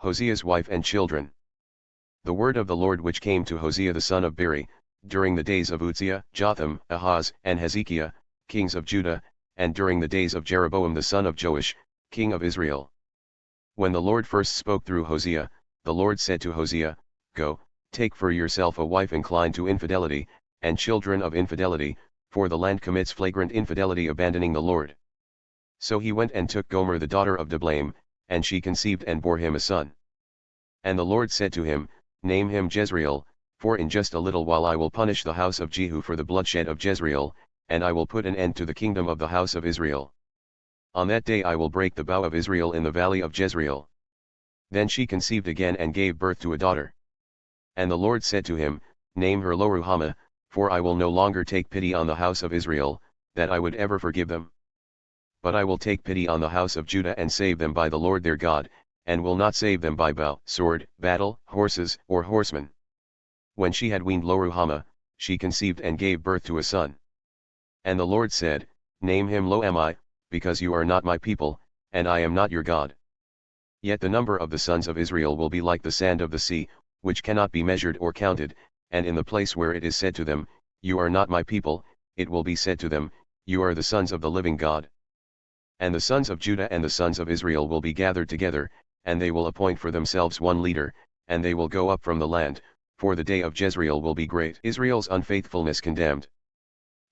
Hosea's wife and children. The word of the Lord which came to Hosea the son of Beeri, during the days of Uzziah, Jotham, Ahaz, and Hezekiah, kings of Judah, and during the days of Jeroboam the son of Joash, king of Israel. When the Lord first spoke through Hosea, the Lord said to Hosea, Go, take for yourself a wife inclined to infidelity, and children of infidelity, for the land commits flagrant infidelity abandoning the Lord. So he went and took Gomer the daughter of Diblaim, and she conceived and bore him a son. And the Lord said to him, Name him Jezreel, for in just a little while I will punish the house of Jehu for the bloodshed of Jezreel, and I will put an end to the kingdom of the house of Israel. On that day I will break the bow of Israel in the valley of Jezreel. Then she conceived again and gave birth to a daughter. And the Lord said to him, Name her Lo-ruhamah, for I will no longer take pity on the house of Israel, that I would ever forgive them. But I will take pity on the house of Judah and save them by the Lord their God, and will not save them by bow, sword, battle, horses, or horsemen. When she had weaned Lo-ruhamah, she conceived and gave birth to a son. And the Lord said, Name him Lo-ammi, because you are not my people, and I am not your God. Yet the number of the sons of Israel will be like the sand of the sea, which cannot be measured or counted, and in the place where it is said to them, You are not my people, it will be said to them, You are the sons of the living God. And the sons of Judah and the sons of Israel will be gathered together, and they will appoint for themselves one leader, and they will go up from the land, for the day of Jezreel will be great. Israel's unfaithfulness condemned.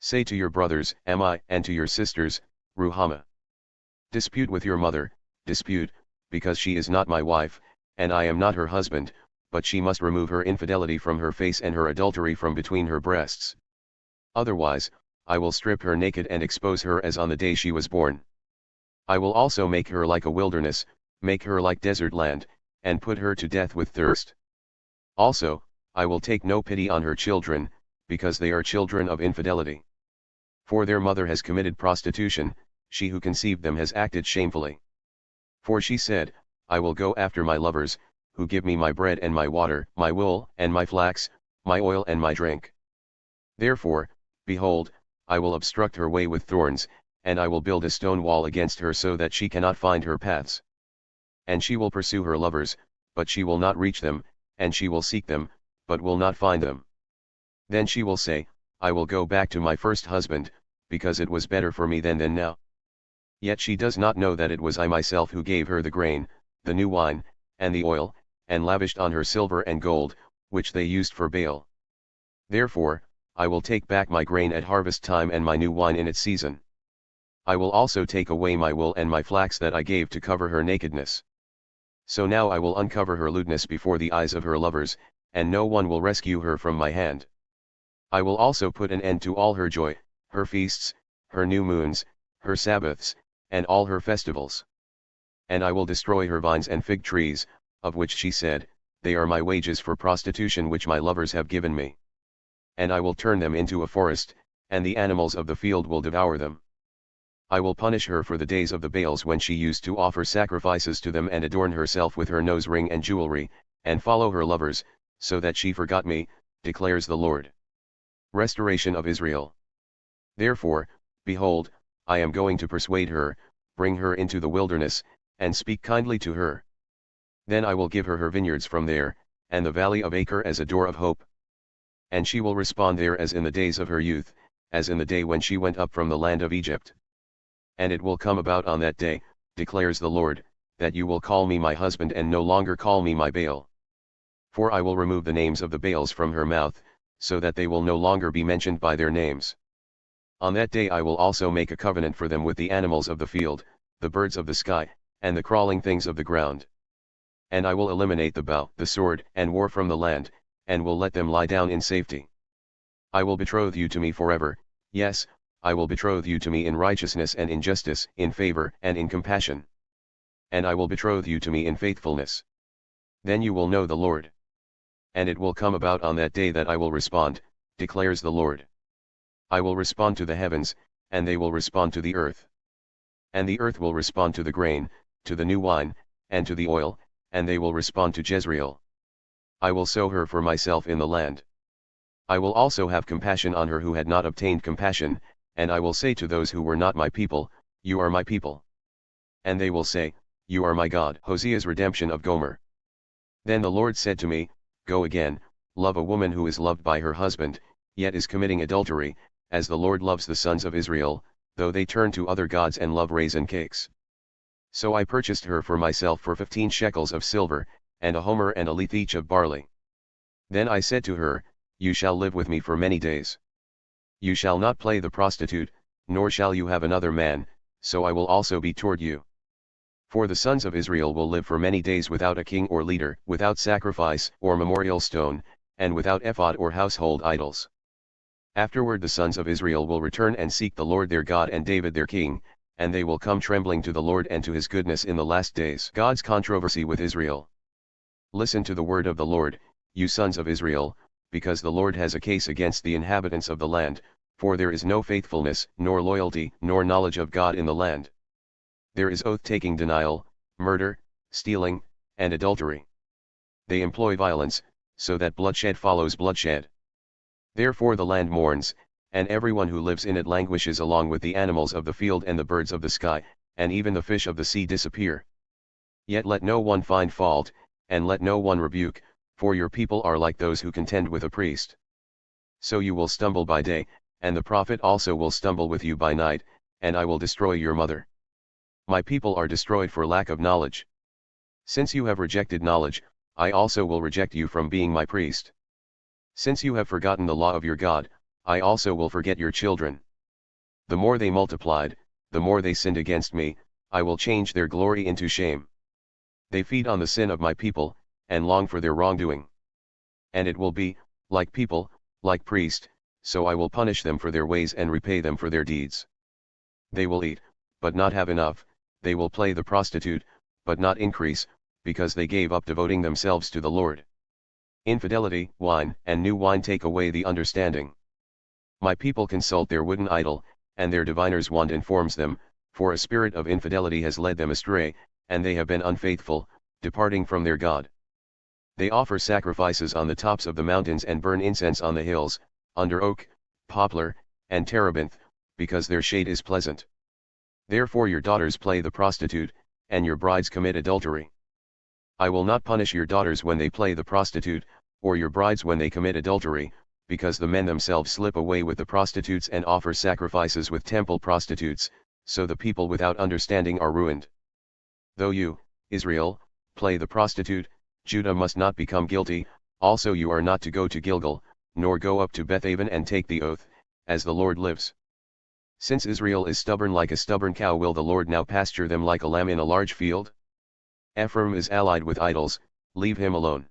Say to your brothers, Ammi, and to your sisters, Ruhamah. Dispute with your mother, dispute, because she is not my wife, and I am not her husband, but she must remove her infidelity from her face and her adultery from between her breasts. Otherwise, I will strip her naked and expose her as on the day she was born. I will also make her like a wilderness, make her like desert land, and put her to death with thirst. Also, I will take no pity on her children, because they are children of infidelity. For their mother has committed prostitution, she who conceived them has acted shamefully. For she said, I will go after my lovers, who give me my bread and my water, my wool and my flax, my oil and my drink. Therefore, behold, I will obstruct her way with thorns, and I will build a stone wall against her so that she cannot find her paths. And she will pursue her lovers, but she will not reach them, and she will seek them, but will not find them. Then she will say, I will go back to my first husband, because it was better for me then than now. Yet she does not know that it was I myself who gave her the grain, the new wine, and the oil, and lavished on her silver and gold, which they used for Baal. Therefore, I will take back my grain at harvest time and my new wine in its season. I will also take away my wool and my flax that I gave to cover her nakedness. So now I will uncover her lewdness before the eyes of her lovers, and no one will rescue her from my hand. I will also put an end to all her joy, her feasts, her new moons, her Sabbaths, and all her festivals. And I will destroy her vines and fig trees, of which she said, They are my wages for prostitution which my lovers have given me. And I will turn them into a forest, and the animals of the field will devour them. I will punish her for the days of the Baals when she used to offer sacrifices to them and adorn herself with her nose ring and jewelry, and follow her lovers, so that she forgot me, declares the Lord. Restoration of Israel. Therefore, behold, I am going to persuade her, bring her into the wilderness, and speak kindly to her. Then I will give her her vineyards from there, and the valley of Acre as a door of hope. And she will respond there as in the days of her youth, as in the day when she went up from the land of Egypt. And it will come about on that day, declares the Lord, that you will call me my husband and no longer call me my Baal. For I will remove the names of the Baals from her mouth, so that they will no longer be mentioned by their names. On that day I will also make a covenant for them with the animals of the field, the birds of the sky, and the crawling things of the ground. And I will eliminate the bow, the sword, and war from the land, and will let them lie down in safety. I will betroth you to me forever, yes, I will betroth you to me in righteousness and in justice, in favor and in compassion. And I will betroth you to me in faithfulness. Then you will know the Lord. And it will come about on that day that I will respond, declares the Lord. I will respond to the heavens, and they will respond to the earth. And the earth will respond to the grain, to the new wine, and to the oil, and they will respond to Jezreel. I will sow her for myself in the land. I will also have compassion on her who had not obtained compassion, and I will say to those who were not my people, You are my people. And they will say, You are my God. Hosea's redemption of Gomer. Then the Lord said to me, Go again, love a woman who is loved by her husband, yet is committing adultery, as the Lord loves the sons of Israel, though they turn to other gods and love raisin cakes. So I purchased her for myself for 15 shekels of silver, and a homer and a leth each of barley. Then I said to her, You shall live with me for many days. You shall not play the prostitute, nor shall you have another man, so I will also be toward you. For the sons of Israel will live for many days without a king or leader, without sacrifice or memorial stone, and without ephod or household idols. Afterward the sons of Israel will return and seek the Lord their God and David their king, and they will come trembling to the Lord and to his goodness in the last days. God's controversy with Israel. Listen to the word of the Lord, you sons of Israel, because the Lord has a case against the inhabitants of the land, for there is no faithfulness, nor loyalty, nor knowledge of God in the land. There is oath-taking, denial, murder, stealing, and adultery. They employ violence, so that bloodshed follows bloodshed. Therefore the land mourns, and everyone who lives in it languishes, along with the animals of the field and the birds of the sky, and even the fish of the sea disappear. Yet let no one find fault, and let no one rebuke, for your people are like those who contend with a priest. So you will stumble by day, and the prophet also will stumble with you by night, and I will destroy your mother. My people are destroyed for lack of knowledge. Since you have rejected knowledge, I also will reject you from being my priest. Since you have forgotten the law of your God, I also will forget your children. The more they multiplied, the more they sinned against me, I will change their glory into shame. They feed on the sin of my people, and long for their wrongdoing. And it will be, like people, like priest, so I will punish them for their ways and repay them for their deeds. They will eat, but not have enough, they will play the prostitute, but not increase, because they gave up devoting themselves to the Lord. Infidelity, wine, and new wine take away the understanding. My people consult their wooden idol, and their diviner's wand informs them, for a spirit of infidelity has led them astray, and they have been unfaithful, departing from their God. They offer sacrifices on the tops of the mountains and burn incense on the hills, under oak, poplar, and terebinth, because their shade is pleasant. Therefore your daughters play the prostitute, and your brides commit adultery. I will not punish your daughters when they play the prostitute, or your brides when they commit adultery, because the men themselves slip away with the prostitutes and offer sacrifices with temple prostitutes, so the people without understanding are ruined. Though you, Israel, play the prostitute, Judah must not become guilty, also you are not to go to Gilgal, nor go up to Bethaven and take the oath, as the Lord lives. Since Israel is stubborn like a stubborn cow, will the Lord now pasture them like a lamb in a large field? Ephraim is allied with idols, leave him alone.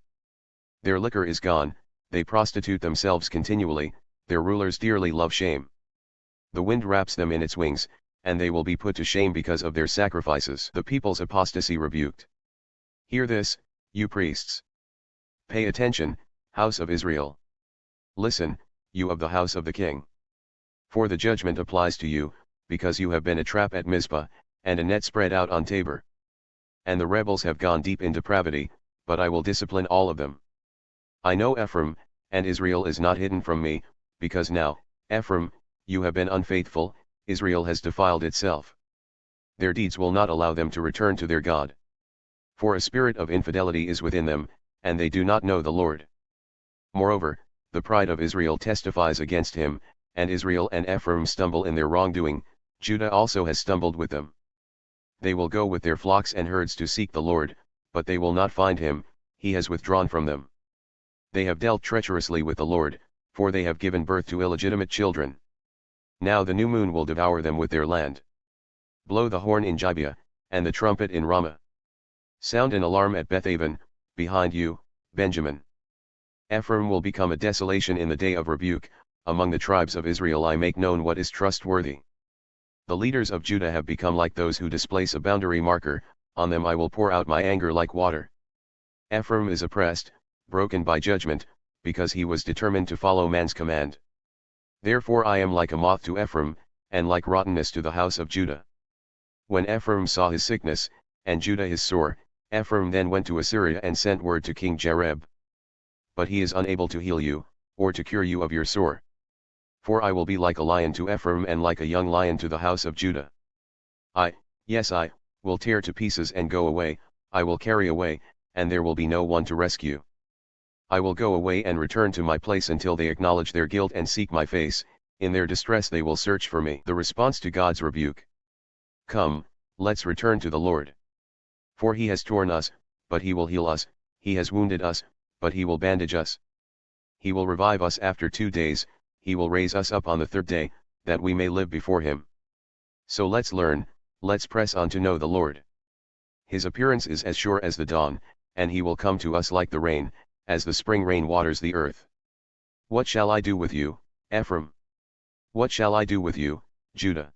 Their liquor is gone, they prostitute themselves continually, their rulers dearly love shame. The wind wraps them in its wings, and they will be put to shame because of their sacrifices. The people's apostasy rebuked. Hear this, you priests. Pay attention, house of Israel. Listen, you of the house of the king. For the judgment applies to you, because you have been a trap at Mizpah, and a net spread out on Tabor. And the rebels have gone deep in depravity, but I will discipline all of them. I know Ephraim, and Israel is not hidden from me, because now, Ephraim, you have been unfaithful, Israel has defiled itself. Their deeds will not allow them to return to their God. For a spirit of infidelity is within them, and they do not know the Lord. Moreover, the pride of Israel testifies against him, and Israel and Ephraim stumble in their wrongdoing, Judah also has stumbled with them. They will go with their flocks and herds to seek the Lord, but they will not find him, he has withdrawn from them. They have dealt treacherously with the Lord, for they have given birth to illegitimate children. Now the new moon will devour them with their land. Blow the horn in Gibeah, and the trumpet in Ramah. Sound an alarm at Bethaven, behind you, Benjamin. Ephraim will become a desolation in the day of rebuke, among the tribes of Israel I make known what is trustworthy. The leaders of Judah have become like those who displace a boundary marker, on them I will pour out my anger like water. Ephraim is oppressed, broken by judgment, because he was determined to follow man's command. Therefore I am like a moth to Ephraim, and like rottenness to the house of Judah. When Ephraim saw his sickness, and Judah his sore, Ephraim then went to Assyria and sent word to King Jareb. But he is unable to heal you, or to cure you of your sore. For I will be like a lion to Ephraim and like a young lion to the house of Judah. I will tear to pieces and go away, I will carry away, and there will be no one to rescue. I will go away and return to my place until they acknowledge their guilt and seek my face. In their distress they will search for me. The response to God's rebuke. Come, let's return to the Lord. For he has torn us, but he will heal us, he has wounded us, but he will bandage us. He will revive us after 2 days, he will raise us up on the 3rd day, that we may live before him. So let's learn, let's press on to know the Lord. His appearance is as sure as the dawn, and he will come to us like the rain, as the spring rain waters the earth. What shall I do with you, Ephraim? What shall I do with you, Judah?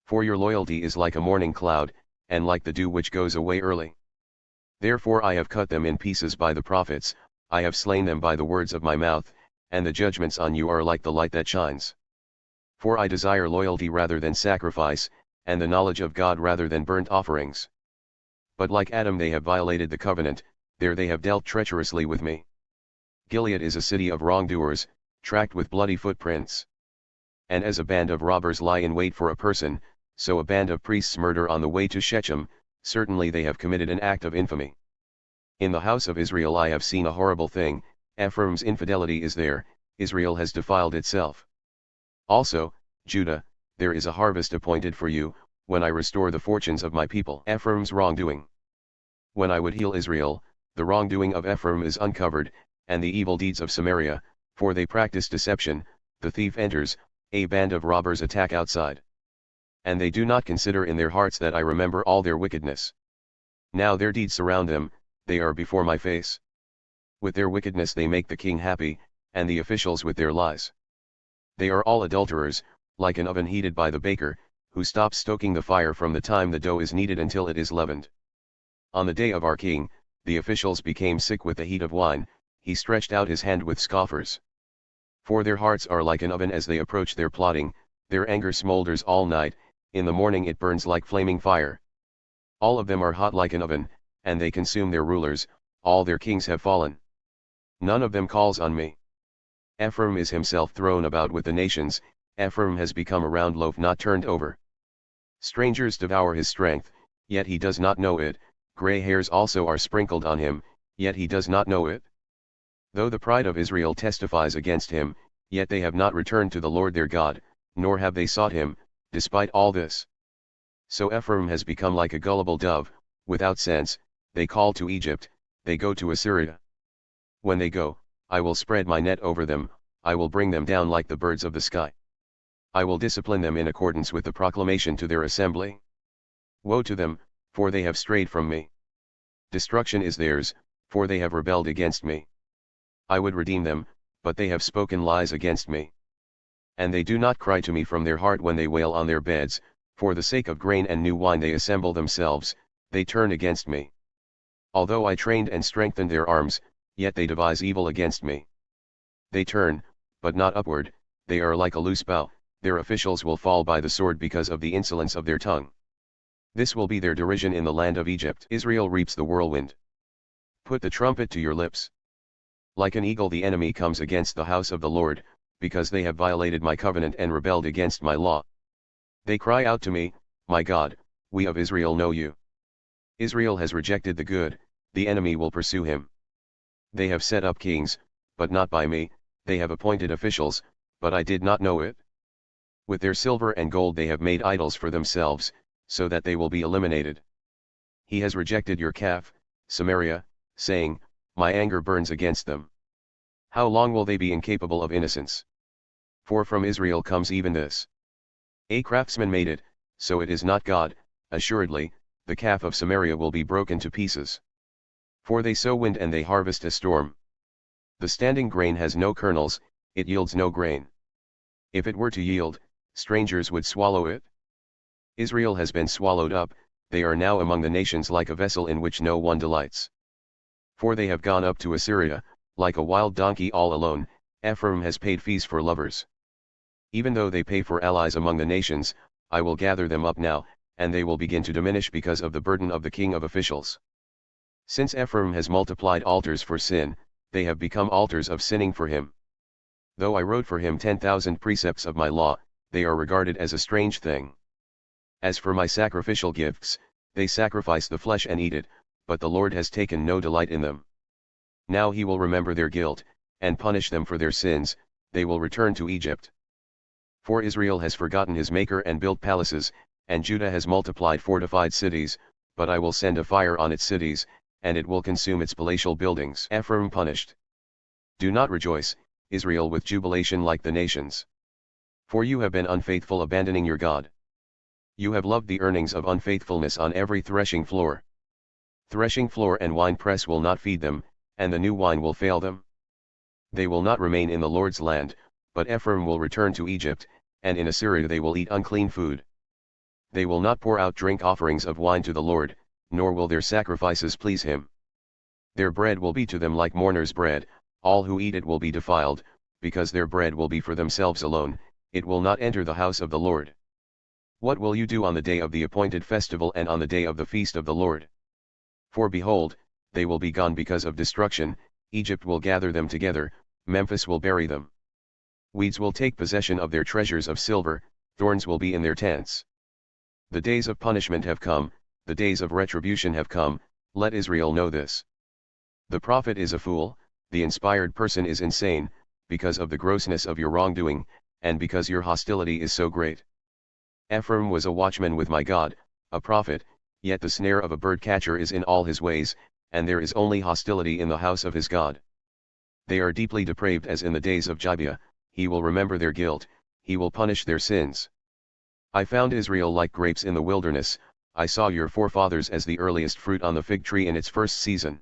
For your loyalty is like a morning cloud, and like the dew which goes away early. Therefore I have cut them in pieces by the prophets, I have slain them by the words of my mouth, and the judgments on you are like the light that shines. For I desire loyalty rather than sacrifice, and the knowledge of God rather than burnt offerings. But like Adam they have violated the covenant, there they have dealt treacherously with me. Gilead is a city of wrongdoers, tracked with bloody footprints. And as a band of robbers lie in wait for a person, so a band of priests murder on the way to Shechem, certainly they have committed an act of infamy. In the house of Israel I have seen a horrible thing, Ephraim's infidelity is there, Israel has defiled itself. Also, Judah, there is a harvest appointed for you, when I restore the fortunes of my people. Ephraim's wrongdoing. When I would heal Israel, the wrongdoing of Ephraim is uncovered, and the evil deeds of Samaria, for they practice deception, the thief enters, a band of robbers attack outside. And they do not consider in their hearts that I remember all their wickedness. Now their deeds surround them, they are before my face. With their wickedness they make the king happy, and the officials with their lies. They are all adulterers, like an oven heated by the baker, who stops stoking the fire from the time the dough is kneaded until it is leavened. On the day of our king, the officials became sick with the heat of wine, he stretched out his hand with scoffers. For their hearts are like an oven as they approach their plotting, their anger smolders all night, in the morning it burns like flaming fire. All of them are hot like an oven, and they consume their rulers, all their kings have fallen. None of them calls on me. Ephraim is himself thrown about with the nations, Ephraim has become a round loaf not turned over. Strangers devour his strength, yet he does not know it, gray hairs also are sprinkled on him, yet he does not know it. Though the pride of Israel testifies against him, yet they have not returned to the Lord their God, nor have they sought him, despite all this. So Ephraim has become like a gullible dove, without sense, they call to Egypt, they go to Assyria. When they go, I will spread my net over them, I will bring them down like the birds of the sky. I will discipline them in accordance with the proclamation to their assembly. Woe to them, for they have strayed from me. Destruction is theirs, for they have rebelled against me. I would redeem them, but they have spoken lies against me. And they do not cry to me from their heart when they wail on their beds, for the sake of grain and new wine they assemble themselves, they turn against me. Although I trained and strengthened their arms, yet they devise evil against me. They turn, but not upward, they are like a loose bow, their officials will fall by the sword because of the insolence of their tongue. This will be their derision in the land of Egypt. Israel reaps the whirlwind. Put the trumpet to your lips. Like an eagle the enemy comes against the house of the Lord, because they have violated my covenant and rebelled against my law. They cry out to me, my God, we of Israel know you. Israel has rejected the good, the enemy will pursue him. They have set up kings, but not by me, they have appointed officials, but I did not know it. With their silver and gold they have made idols for themselves, so that they will be eliminated. He has rejected your calf, Samaria, saying, my anger burns against them. How long will they be incapable of innocence? For from Israel comes even this. A craftsman made it, so it is not God, assuredly, the calf of Samaria will be broken to pieces. For they sow wind and they harvest a storm. The standing grain has no kernels, it yields no grain. If it were to yield, strangers would swallow it. Israel has been swallowed up, they are now among the nations like a vessel in which no one delights. For they have gone up to Assyria, like a wild donkey all alone, Ephraim has paid fees for lovers. Even though they pay for allies among the nations, I will gather them up now, and they will begin to diminish because of the burden of the king of officials. Since Ephraim has multiplied altars for sin, they have become altars of sinning for him. Though I wrote for him 10,000 precepts of my law, they are regarded as a strange thing. As for my sacrificial gifts, they sacrifice the flesh and eat it, but the Lord has taken no delight in them. Now he will remember their guilt, and punish them for their sins, they will return to Egypt. For Israel has forgotten his Maker and built palaces, and Judah has multiplied fortified cities, but I will send a fire on its cities, and it will consume its palatial buildings. Ephraim punished. Do not rejoice, Israel, with jubilation like the nations. For you have been unfaithful, abandoning your God. You have loved the earnings of unfaithfulness on every threshing floor. Threshing floor and wine press will not feed them, and the new wine will fail them. They will not remain in the Lord's land, but Ephraim will return to Egypt, and in Assyria they will eat unclean food. They will not pour out drink offerings of wine to the Lord, nor will their sacrifices please him. Their bread will be to them like mourners' bread, all who eat it will be defiled, because their bread will be for themselves alone, it will not enter the house of the Lord. What will you do on the day of the appointed festival and on the day of the feast of the Lord? For behold, they will be gone because of destruction, Egypt will gather them together, Memphis will bury them. Weeds will take possession of their treasures of silver, thorns will be in their tents. The days of punishment have come, the days of retribution have come, let Israel know this. The prophet is a fool, the inspired person is insane, because of the grossness of your wrongdoing, and because your hostility is so great. Ephraim was a watchman with my God, a prophet, yet the snare of a bird-catcher is in all his ways, and there is only hostility in the house of his God. They are deeply depraved as in the days of Gibeah, he will remember their guilt, he will punish their sins. I found Israel like grapes in the wilderness, I saw your forefathers as the earliest fruit on the fig tree in its first season.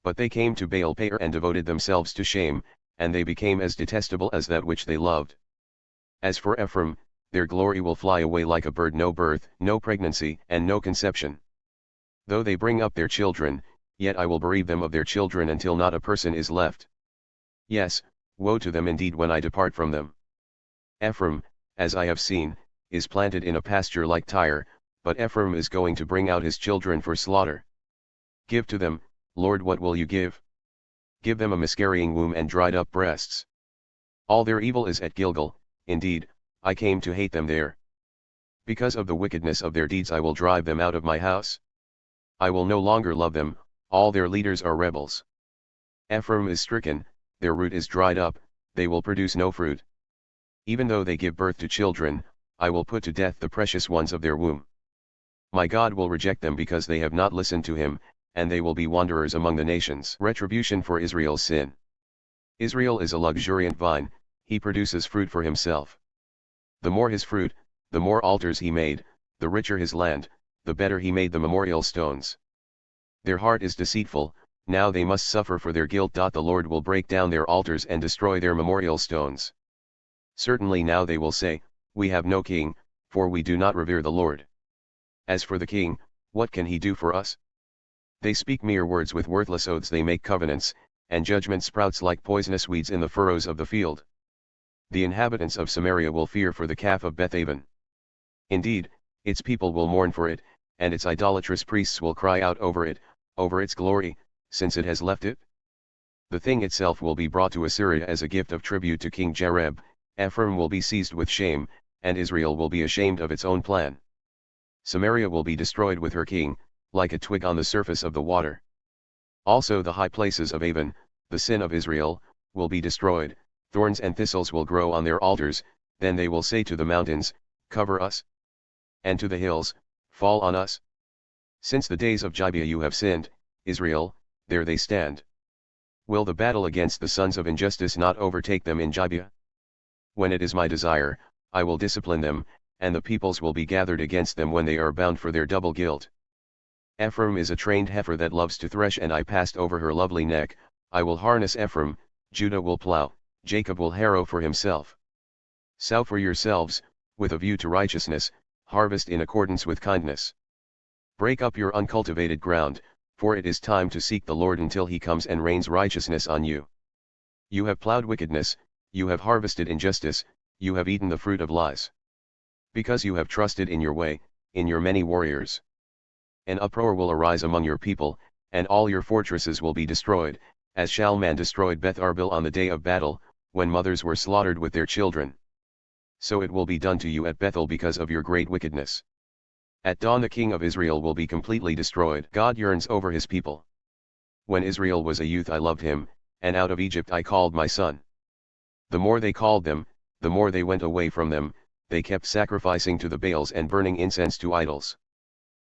But they came to Baal Peor and devoted themselves to shame, and they became as detestable as that which they loved. As for Ephraim, their glory will fly away like a bird, no birth, no pregnancy, and no conception. Though they bring up their children, yet I will bereave them of their children until not a person is left. Yes, woe to them indeed when I depart from them. Ephraim, as I have seen, is planted in a pasture like Tyre, but Ephraim is going to bring out his children for slaughter. Give to them, Lord, what will you give? Give them a miscarrying womb and dried up breasts. All their evil is at Gilgal, indeed, I came to hate them there. Because of the wickedness of their deeds I will drive them out of my house. I will no longer love them, all their leaders are rebels. Ephraim is stricken, their root is dried up, they will produce no fruit. Even though they give birth to children, I will put to death the precious ones of their womb. My God will reject them because they have not listened to him, and they will be wanderers among the nations. Retribution for Israel's sin. Israel is a luxuriant vine, he produces fruit for himself. The more his fruit, the more altars he made, the richer his land, the better he made the memorial stones. Their heart is deceitful, now they must suffer for their guilt. The Lord will break down their altars and destroy their memorial stones. Certainly now they will say, we have no king, for we do not revere the Lord. As for the king, what can he do for us? They speak mere words with worthless oaths, they make covenants, and judgment sprouts like poisonous weeds in the furrows of the field. The inhabitants of Samaria will fear for the calf of Bethaven. Indeed, its people will mourn for it, and its idolatrous priests will cry out over its glory, since it has left it. The thing itself will be brought to Assyria as a gift of tribute to King Jareb, Ephraim will be seized with shame, and Israel will be ashamed of its own plan. Samaria will be destroyed with her king, like a twig on the surface of the water. Also the high places of Avon, the sin of Israel, will be destroyed, thorns and thistles will grow on their altars, then they will say to the mountains, cover us. And to the hills, fall on us. Since the days of Gibeah you have sinned, Israel, there they stand. Will the battle against the sons of injustice not overtake them in Gibeah? When it is my desire, I will discipline them, and the peoples will be gathered against them when they are bound for their double guilt. Ephraim is a trained heifer that loves to thresh, and I passed over her lovely neck. I will harness Ephraim, Judah will plow, Jacob will harrow for himself. Sow for yourselves, with a view to righteousness, harvest in accordance with kindness. Break up your uncultivated ground, for it is time to seek the Lord until he comes and rains righteousness on you. You have plowed wickedness, you have harvested injustice, you have eaten the fruit of lies. Because you have trusted in your way, in your many warriors. An uproar will arise among your people, and all your fortresses will be destroyed, as Shalman destroyed Beth Arbel on the day of battle, when mothers were slaughtered with their children. So it will be done to you at Bethel because of your great wickedness. At dawn the king of Israel will be completely destroyed. God yearns over his people. When Israel was a youth I loved him, and out of Egypt I called my son. The more they called them, the more they went away from them, they kept sacrificing to the Baals and burning incense to idols.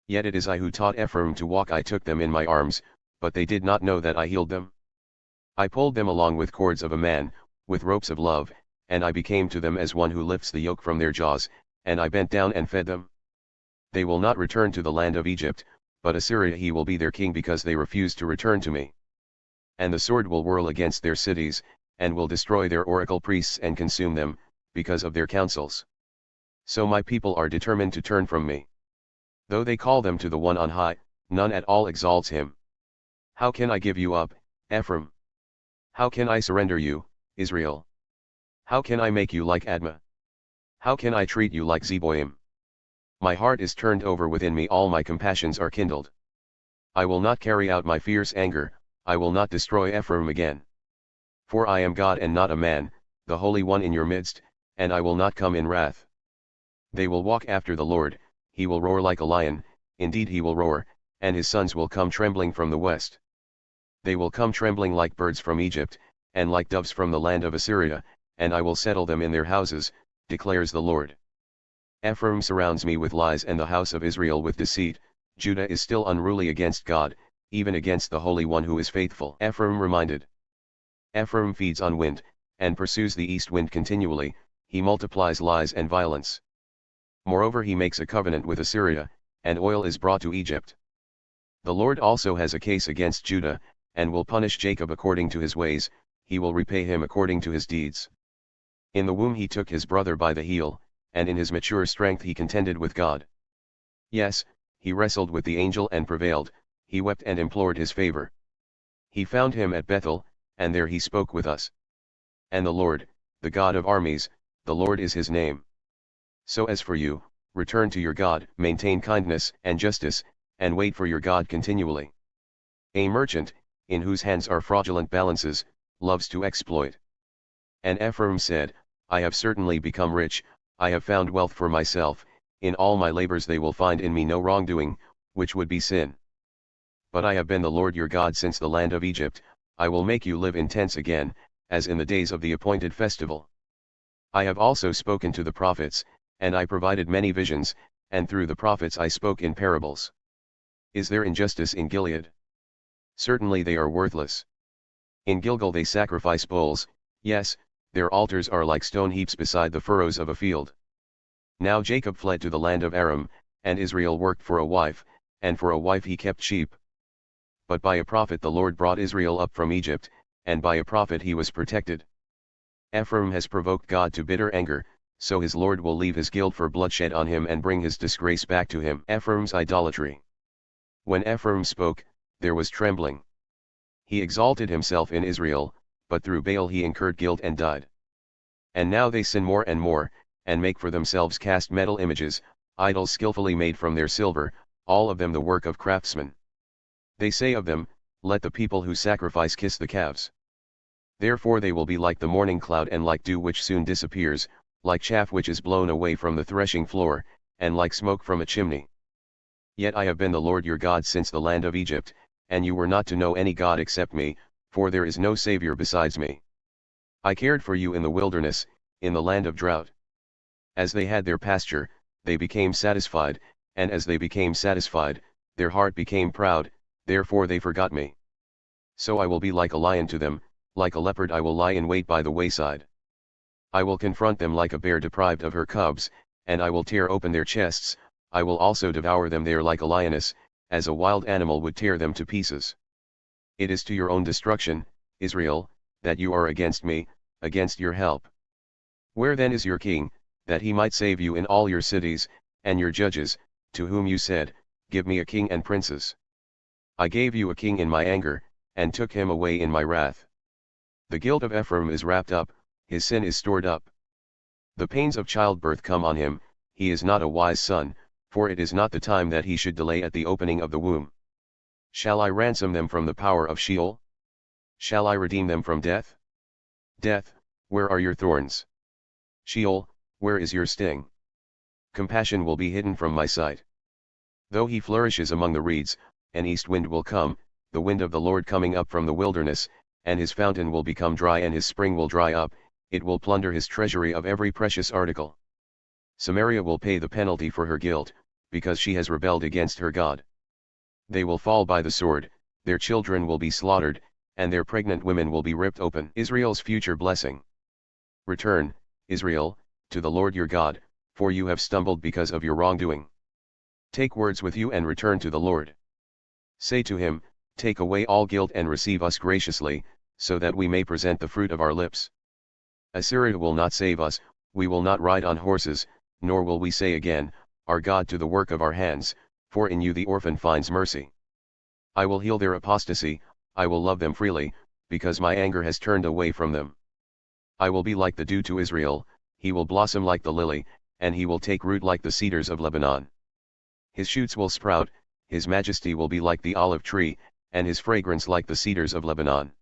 Yet it is I who taught Ephraim to walk. I took them in my arms, but they did not know that I healed them. I pulled them along with cords of a man, with ropes of love, and I became to them as one who lifts the yoke from their jaws, and I bent down and fed them. They will not return to the land of Egypt, but Assyria he will be their king because they refused to return to me. And the sword will whirl against their cities, and will destroy their oracle priests and consume them, because of their counsels. So my people are determined to turn from me. Though they call them to the one on high, none at all exalts him. How can I give you up, Ephraim? How can I surrender you, Israel? How can I make you like Admah? How can I treat you like Zeboim? My heart is turned over within me, all my compassions are kindled. I will not carry out my fierce anger, I will not destroy Ephraim again. For I am God and not a man, the Holy One in your midst, and I will not come in wrath. They will walk after the Lord, he will roar like a lion, indeed he will roar, and his sons will come trembling from the west. They will come trembling like birds from Egypt, and like doves from the land of Assyria, and I will settle them in their houses, declares the Lord. Ephraim surrounds me with lies and the house of Israel with deceit. Judah is still unruly against God, even against the Holy One who is faithful. Ephraim reminded. Ephraim feeds on wind, and pursues the east wind continually, he multiplies lies and violence. Moreover he makes a covenant with Assyria, and oil is brought to Egypt. The Lord also has a case against Judah, and will punish Jacob according to his ways, he will repay him according to his deeds. In the womb he took his brother by the heel, and in his mature strength he contended with God. Yes, he wrestled with the angel and prevailed, he wept and implored his favor. He found him at Bethel, and there he spoke with us. And the Lord, the God of armies, the Lord is his name. So as for you, return to your God, maintain kindness and justice, and wait for your God continually. A merchant, in whose hands are fraudulent balances, loves to exploit. And Ephraim said, I have certainly become rich, I have found wealth for myself, in all my labors they will find in me no wrongdoing, which would be sin. But I have been the Lord your God since the land of Egypt, I will make you live in tents again, as in the days of the appointed festival. I have also spoken to the prophets, and I provided many visions, and through the prophets I spoke in parables. Is there injustice in Gilead? Certainly they are worthless. In Gilgal they sacrifice bulls, yes, their altars are like stone heaps beside the furrows of a field. Now Jacob fled to the land of Aram, and Israel worked for a wife, and for a wife he kept sheep. But by a prophet the Lord brought Israel up from Egypt, and by a prophet he was protected. Ephraim has provoked God to bitter anger, so his Lord will leave his guilt for bloodshed on him and bring his disgrace back to him. Ephraim's idolatry. When Ephraim spoke, there was trembling. He exalted himself in Israel, but through Baal he incurred guilt and died. And now they sin more and more, and make for themselves cast metal images, idols skillfully made from their silver, all of them the work of craftsmen. They say of them, let the people who sacrifice kiss the calves. Therefore they will be like the morning cloud and like dew which soon disappears, like chaff which is blown away from the threshing floor, and like smoke from a chimney. Yet I have been the Lord your God since the land of Egypt, and you were not to know any God except me, for there is no Savior besides me. I cared for you in the wilderness, in the land of drought. As they had their pasture, they became satisfied, and as they became satisfied, their heart became proud, therefore they forgot me. So I will be like a lion to them, like a leopard I will lie in wait by the wayside. I will confront them like a bear deprived of her cubs, and I will tear open their chests, I will also devour them there like a lioness, as a wild animal would tear them to pieces. It is to your own destruction, Israel, that you are against me, against your help. Where then is your king, that he might save you in all your cities, and your judges, to whom you said, give me a king and princes? I gave you a king in my anger, and took him away in my wrath. The guilt of Ephraim is wrapped up, his sin is stored up. The pains of childbirth come on him, he is not a wise son, for it is not the time that he should delay at the opening of the womb. Shall I ransom them from the power of Sheol? Shall I redeem them from death? Death, where are your thorns? Sheol, where is your sting? Compassion will be hidden from my sight. Though he flourishes among the reeds, an east wind will come, the wind of the Lord coming up from the wilderness, and his fountain will become dry and his spring will dry up, it will plunder his treasury of every precious article. Samaria will pay the penalty for her guilt, because she has rebelled against her God. They will fall by the sword, their children will be slaughtered, and their pregnant women will be ripped open. Israel's future blessing. Return, Israel, to the Lord your God, for you have stumbled because of your wrongdoing. Take words with you and return to the Lord. Say to him, take away all guilt and receive us graciously, so that we may present the fruit of our lips. Assyria will not save us, we will not ride on horses, nor will we say again, our God to the work of our hands, for in you the orphan finds mercy. I will heal their apostasy, I will love them freely, because my anger has turned away from them. I will be like the dew to Israel, he will blossom like the lily, and he will take root like the cedars of Lebanon. His shoots will sprout, his majesty will be like the olive tree, and his fragrance like the cedars of Lebanon.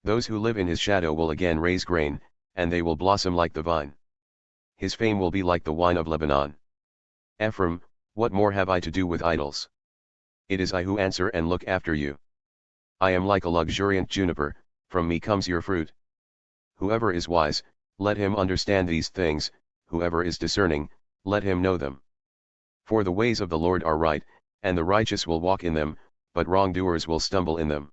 Those who live in his shadow will again raise grain, and they will blossom like the vine. His fame will be like the wine of Lebanon. Ephraim, what more have I to do with idols? It is I who answer and look after you. I am like a luxuriant juniper, from me comes your fruit. Whoever is wise, let him understand these things, whoever is discerning, let him know them. For the ways of the Lord are right, and the righteous will walk in them, but wrongdoers will stumble in them.